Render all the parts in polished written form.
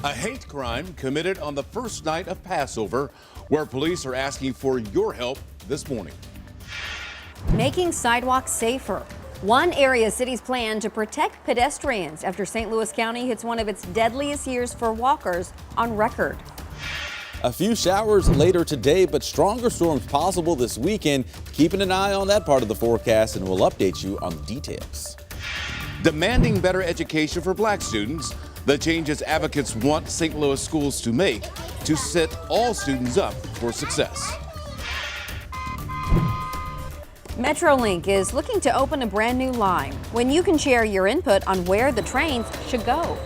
A hate crime committed on the first night of Passover, where police are asking for your help this morning. Making sidewalks safer. One area cities plan to protect pedestrians after St. Louis County hits one of its deadliest years for walkers on record. A few showers later today, but stronger storms possible this weekend. Keeping an eye on that part of the forecast, and we'll update you on the details. Demanding better education for black students, the changes advocates want St. Louis schools to make to set all students up for success. Metrolink is looking to open a brand new line when you can share your input on where the trains should go.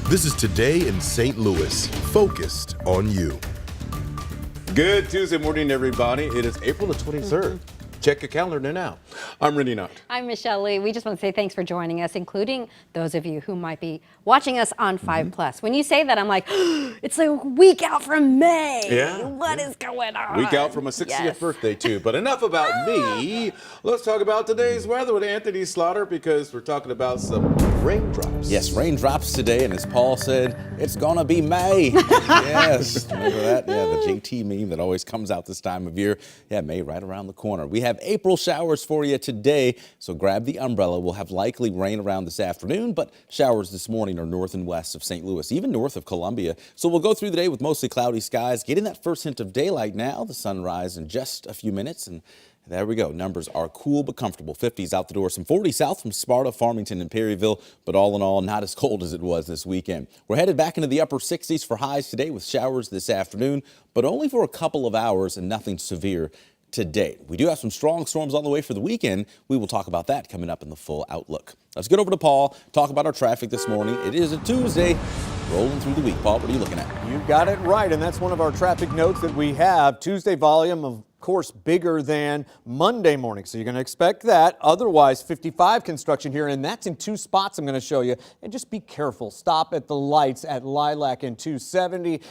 This is Today in St. Louis, focused on you. Good Tuesday morning, everybody. It is April the 23rd. Check your calendar now. I'm Renee Knott. I'm Michelle Lee. We just want to say thanks for joining us, including those of you who might be watching us on 5+. When you say that, I'm like, it's a week out from May. Yeah. What is going on? Week out from a 60th birthday, too. But enough about me. Let's talk about today's weather with Anthony Slaughter, because we're talking about some raindrops. Yes, raindrops today, and as Paul said, it's gonna be May. Yes, remember that? Yeah, the JT meme that always comes out this time of year. Yeah, May right around the corner. We have April showers for you today, so grab the umbrella. We'll have likely rain around this afternoon, but showers this morning are north and west of St. Louis, even north of Columbia. So we'll go through the day with mostly cloudy skies, getting that first hint of daylight now. The sunrise in just a few minutes, and there we go. Numbers are cool but comfortable. 50s out the door. Some 40 south from Sparta, Farmington, and Perryville. But all in all, not as cold as it was this weekend. We're headed back into the upper 60s for highs today with showers this afternoon, but only for a couple of hours and nothing severe today. We do have some strong storms on the way for the weekend. We will talk about that coming up in the full outlook. Let's get over to Paul, talk about our traffic this morning. It is a Tuesday, rolling through the week. Paul, what are you looking at? You got it right, and that's one of our traffic notes that we have. Tuesday volume, of course, bigger than Monday morning, so you're going to expect that. Otherwise, 55 construction here, and that's in two spots I'm going to show you. And just be careful. Stop at the lights at Lilac and 270.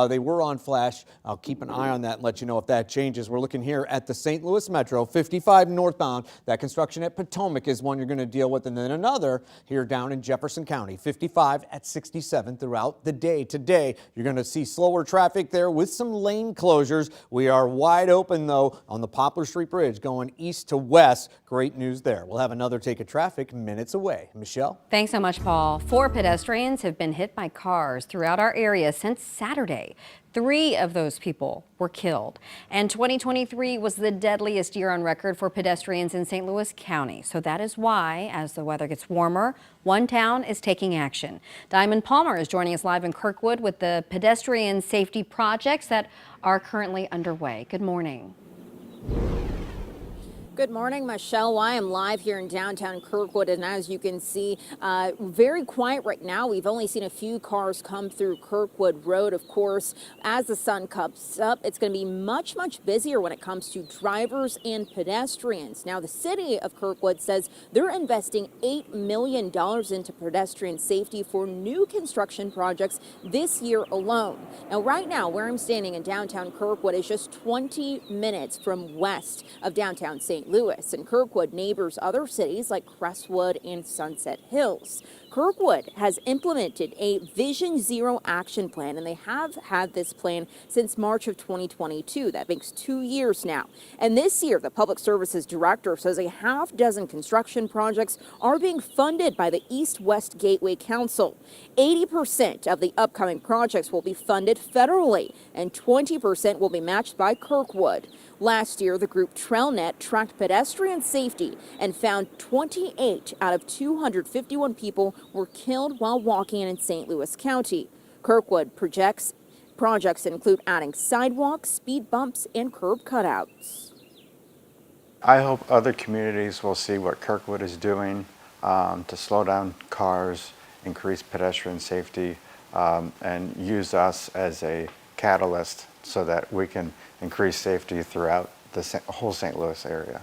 They were on flash. I'll keep an eye on that and let you know if that changes. We're looking here at the St. Louis Metro, 55 northbound. That construction at Potomac is one you're going to deal with, and then another here down in Jefferson County, 55 at 67 throughout the day. Today, you're going to see slower traffic there with some lane closures. We are wide open, though, on the Poplar Street Bridge going east to west. Great news there. We'll have another take of traffic minutes away. Michelle? Thanks so much, Paul. 4 pedestrians have been hit by cars throughout our area since Saturday. 3 of those people were killed. And 2023 was the deadliest year on record for pedestrians in St. Louis County. So that is why, as the weather gets warmer, one town is taking action. Diamond Palmer is joining us live in Kirkwood with the pedestrian safety projects that are currently underway. Good morning. Good morning, Michelle. I am live here in downtown Kirkwood, and as you can see, very quiet right now. We've only seen a few cars come through Kirkwood Road. Of course, as the sun comes up, it's going to be much busier when it comes to drivers and pedestrians. Now, the city of Kirkwood says they're investing $8 million into pedestrian safety for new construction projects this year alone. Now, right now, where I'm standing in downtown Kirkwood is just 20 minutes from west of downtown St. Louis, and Kirkwood neighbors other cities like Crestwood and Sunset Hills. Kirkwood has implemented a Vision Zero action plan, and they have had this plan since March of 2022. That makes 2 years now. And this year, the Public Services Director says a half dozen construction projects are being funded by the East-West Gateway Council. 80% of the upcoming projects will be funded federally, and 20% will be matched by Kirkwood. Last year, the group TrailNet tracked pedestrian safety and found 28 out of 251 people were killed while walking in St. Louis County. Kirkwood projects include adding sidewalks, speed bumps, and curb cutouts. I hope other communities will see what Kirkwood is doing to slow down cars, increase pedestrian safety, and use us as a catalyst so that we can increase safety throughout the whole St. Louis area.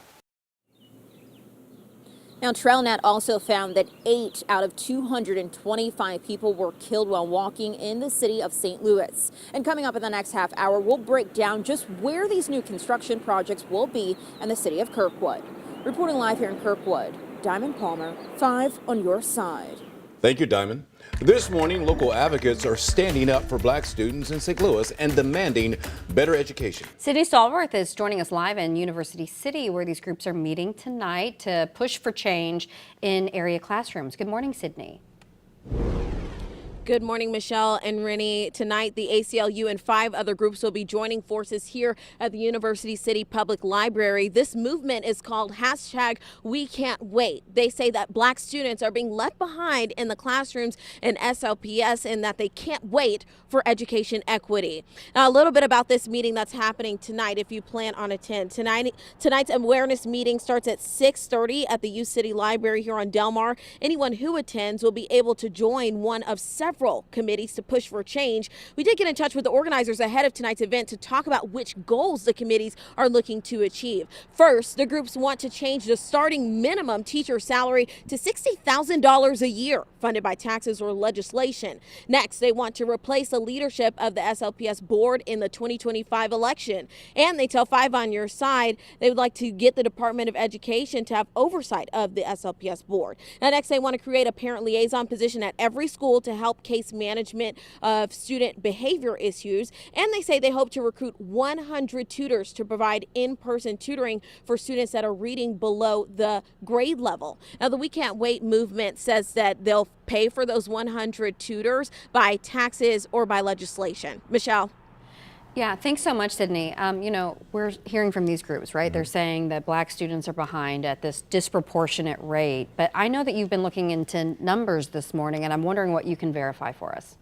Now, TrailNet also found that 8 out of 225 people were killed while walking in the city of St. Louis. And coming up in the next half hour, we'll break down just where these new construction projects will be in the city of Kirkwood. Reporting live here in Kirkwood, Diamond Palmer, 5 on your side. Thank you, Diamond. This morning, local advocates are standing up for black students in St. Louis and demanding better education. Sydney Stallworth is joining us live in University City, where these groups are meeting tonight to push for change in area classrooms. Good morning, Sydney. Good morning, Michelle and Rennie. Tonight, the ACLU and 5 other groups will be joining forces here at the University City Public Library. This movement is called #WeCan'tWait. They say that black students are being left behind in the classrooms in SLPS and that they can't wait for education equity. Now, a little bit about this meeting that's happening tonight if you plan on attend. Tonight's awareness meeting starts at 6:30 at the U City Library here on Del Mar. Anyone who attends will be able to join one of several committees to push for change. We did get in touch with the organizers ahead of tonight's event to talk about which goals the committees are looking to achieve. First, the groups want to change the starting minimum teacher salary to $60,000 a year, funded by taxes or legislation. Next, they want to replace the leadership of the SLPS board in the 2025 election. And they tell 5 on Your Side they would like to get the Department of Education to have oversight of the SLPS board. Now, next, they want to create a parent liaison position at every school to help case management of student behavior issues. And they say they hope to recruit 100 tutors to provide in-person tutoring for students that are reading below the grade level. Now, the We Can't Wait movement says that they'll pay for those 100 tutors by taxes or by legislation. Michelle. Yeah, thanks so much, Sydney. You know, we're hearing from these groups, right? They're saying that black students are behind at this disproportionate rate. But I know that you've been looking into numbers this morning, and I'm wondering what you can verify for us.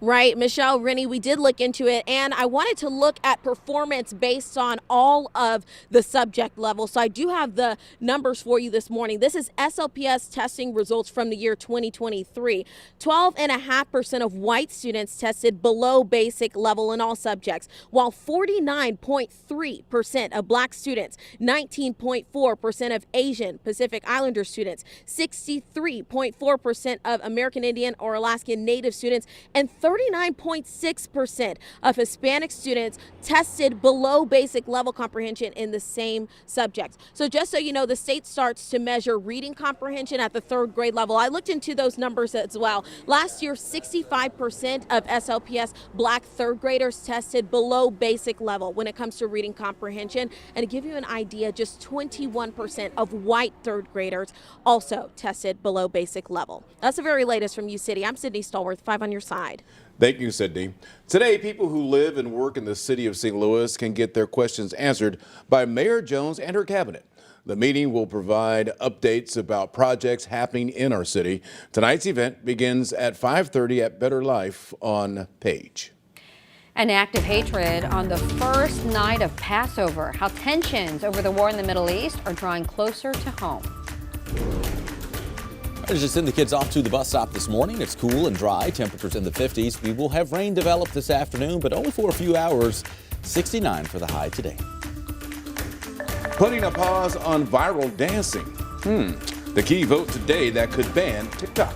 Right, Michelle, Rennie, we did look into it, and I wanted to look at performance based on all of the subject levels. So I do have the numbers for you this morning. This is SLPS testing results from the year 2023. 12.5% of white students tested below basic level in all subjects, while 49.3% of black students, 19.4% of Asian Pacific Islander students, 63.4% of American Indian or Alaskan Native students, and 39.6% of Hispanic students tested below basic level comprehension in the same subjects. So just so you know, the state starts to measure reading comprehension at the 3rd grade level. I looked into those numbers as well. Last year, 65% of SLPS black 3rd graders tested below basic level when it comes to reading comprehension. And to give you an idea, just 21% of white 3rd graders also tested below basic level. That's the very latest from U City. I'm Sydney Stallworth, 5 on Your Side. Thank you, Sydney. Today, people who live and work in the city of St. Louis can get their questions answered by Mayor Jones and her cabinet. The meeting will provide updates about projects happening in our city. Tonight's event begins at 5:30 at Better Life on Page. An act of hatred on the first night of Passover. How tensions over the war in the Middle East are drawing closer to home. I just send the kids off to the bus stop this morning. It's cool and dry, temperatures in the 50s. We will have rain develop this afternoon, but only for a few hours. 69 for the high today. Putting a pause on viral dancing. The key vote today that could ban TikTok.